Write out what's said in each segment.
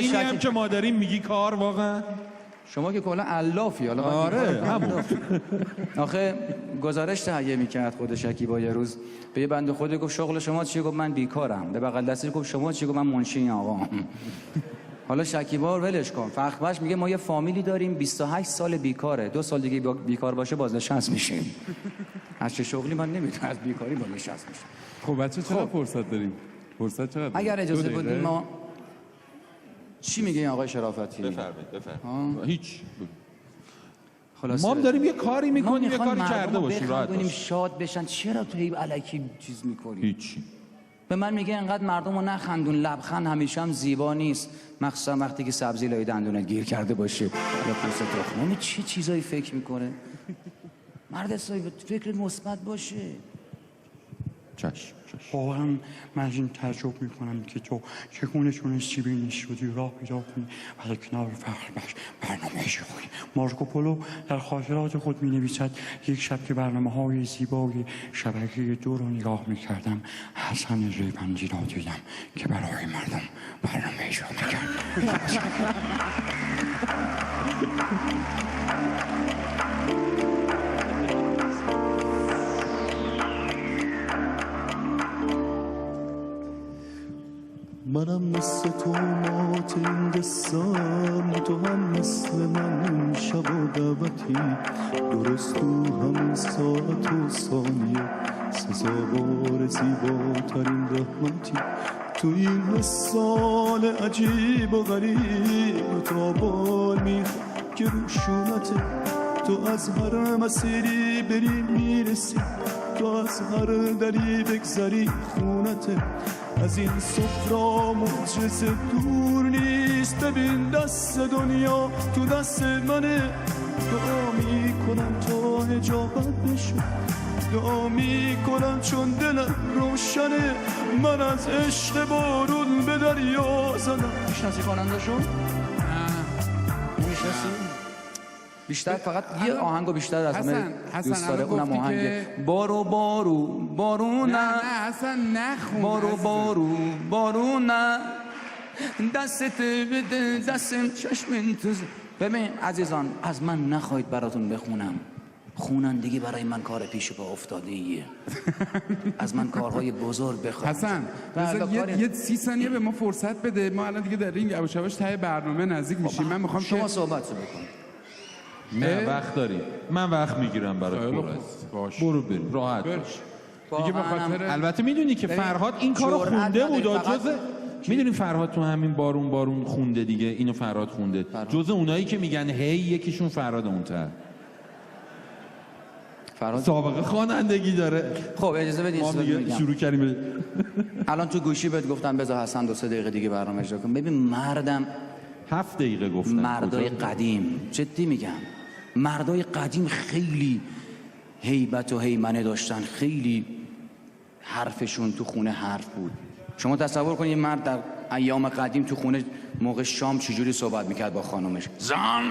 اینی هم که ما داریم میگی کار واقعا؟ شما که کلا علافی. حالا آره همون. آخه گزارش تهیه میکرد خود شکیبا یه روز به یه بنده خودی گفت شغل شما چیه؟ گفت من بیکارم. به بغل دستی گفت شما چیه؟ گفت من منشی آقام. حالا شکیبا رو ولش کن. فخربخش میگه ما یه فامیلی داریم 28 سال بیکاره، 2 سال دیگه بیکار باشه بازنشسته میشیم. از چه شغلی من نمیدونم، از بیکاری بازنشسته میشم. خب بچه چقدر فرصت داریم؟ فرصت چقدر؟ اگر اجازه بدید ما چی میگه آقای شرافتی؟ بفرمایید. هیچ. خلاصه ما هم داریم یه کاری میکنیم، یه کاری مردم کرده باشیم، راحت بخندونیم، باشیم. شاد بشن. چرا تو هی الکی چیز میکنی؟ هیچی. به من میگه انقدر مردم رو نخندون، لبخند همیشه هم زیبا نیست، مخصوصا وقتی که سبزی لای دندونت گیر کرده باشه یا پوست تخم. چه چیزایی فکر میکنه؟ مرد حسابی فکر مثبت باشه. چشم. واقعا من از این تعجب میکنم که تو چگونه تونستی بینش شدی راه پیدا کنی و در کنار فخربخش برنامه اجرا کنی. مارکوپولو در خاطرات خود می نویسد یک شب که برنامه های زیبای شبکه 2 رو نگاه میکردم، حسن ریوندی را دیدم که برای مردم برنامه اجرا میکرد. منم مثل تو مات این قصم، تو هم مثل من این شب و دعوتی، درست تو همین ساعت و ثانیه سزاوار زیباترین رحمتی. تو این مثال عجیب و غریب تا بال میخواد که روشونته، تو از هر مسیری بری میرسی، تو از هر دری بگذری خونته. از این سفرا معجزه دور نیست، ببین دست دنیا تو دست منه. دعا میکنم تا حجابت بشو، دعا میکنم چون دلم روشنه. من از عشق بارون به دریا زدم. میشناسی خواننده شو؟ نه میشناسی؟ بیشتر فقط یه آهنگو بیشتر از همه دوست داره، اونم آهنگ بارو بارو نه حسن نخون. بارو نه دستت بده دستم چشم تو. ببین عزیزان، از من نخواهید براتون بخونم، خوانندگی برای من کار پیش پا افتاده ایه. از من کارهای بزرگ بخواد. حسن یه 30 ثانیه به ما فرصت بده، ما الان دیگه داریم یواش یواش ته برنامه نزدیک میشیم. من میخوام شما صحبت بکن. نه وقت داری، من وقت میگیرم برات. باش برو بریم راحت باش. دیگه به خاطر البته میدونی که فرهاد این کارو خونده بود، جزء میدونی فرهاد تو همین بارون خونده دیگه، اینو فرهاد خونده، جزء اونایی که میگن هی یکیشون فرهاد اونتر سابقه خوانندگی داره. خب اجازه بدید ما دیگه شروع کردیم. الان تو گوشی بهت گفتم بذار حسن 2-3 دقیقه دیگه برنامه اجرا کن. ببین مردم 7 دقیقه گفتم. مردای قدیم، جدی میگم، مردای قدیم خیلی هیبت و هیمنه داشتن، خیلی حرفشون تو خونه حرف بود. شما تصور کنید یه مرد در ایام قدیم تو خونه موقع شام چجوری صحبت میکرد با خانومش. زن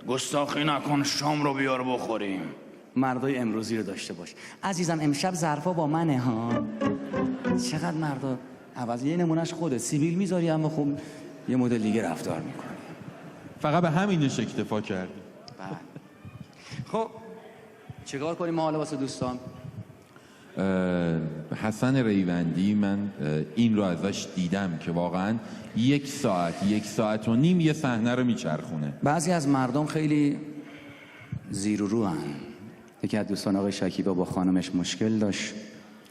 گستاخی نکن، شام رو بیار بخوریم. مردای امروزی رو داشته باش. عزیزم امشب ظرفا با منه ها. چقدر مردا عوض. یه نمونهش خوده سیبیل میذاری اما خب یه مدل دیگه رفتار میکنی. فقط به همینش اکتفا کردی. خب چیکار کنیم ما حالا واسه دوستان؟ حسن ریوندی من این رو ازش دیدم که واقعا 1 ساعت و نیم یه صحنه رو میچرخونه. بعضی از مردم خیلی زیر و رو هن. یکی از دوستان آقای شکیبا با خانمش مشکل داشت،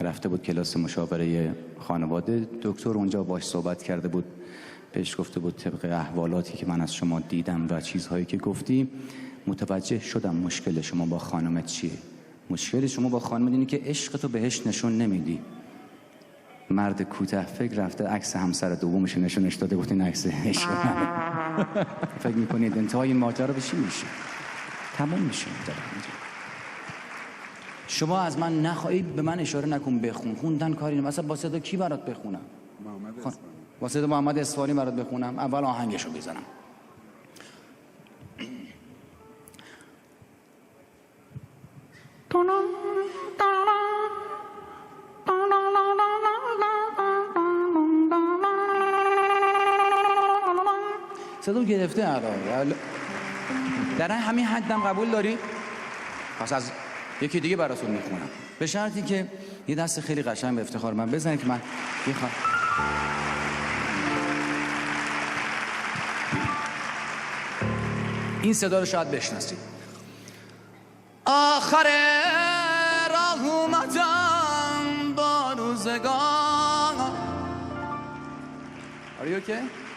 رفته بود کلاس مشاوره خانواده، دکتر اونجا باش صحبت کرده بود، بهش گفته بود طبق احوالاتی که من از شما دیدم و چیزهایی که گفتی متوجه شدم مشکل شما با خانمت چیه. مشکل شما با خانمت اینه که عشقتو بهش نشون نمیدی. مرد کوته فکر رفته عکس همسر دومش نشونش داده، گفت این عکس عشق منه. فکر میکنید انتهای این ماجرا به چی میشه؟ تموم میشه. شما از من نخواهید، به من اشاره نکن بخون. خوندن کاری نه. مثلا با صدا کی برات بخونم؟ با صدا محمد اصفهانی برات بخونم؟ اول آهنگشو بزنم. صدام گرفته الان. در همین حدم قبول داری؟ پس از یکی دیگه براتون میخونم، به شرطی که یه دست خیلی قشنگ به افتخار من بزنید که من بخوام. این صدا رو شاید بشناسید. آخر راه اومدم با روزگار. Are you okay?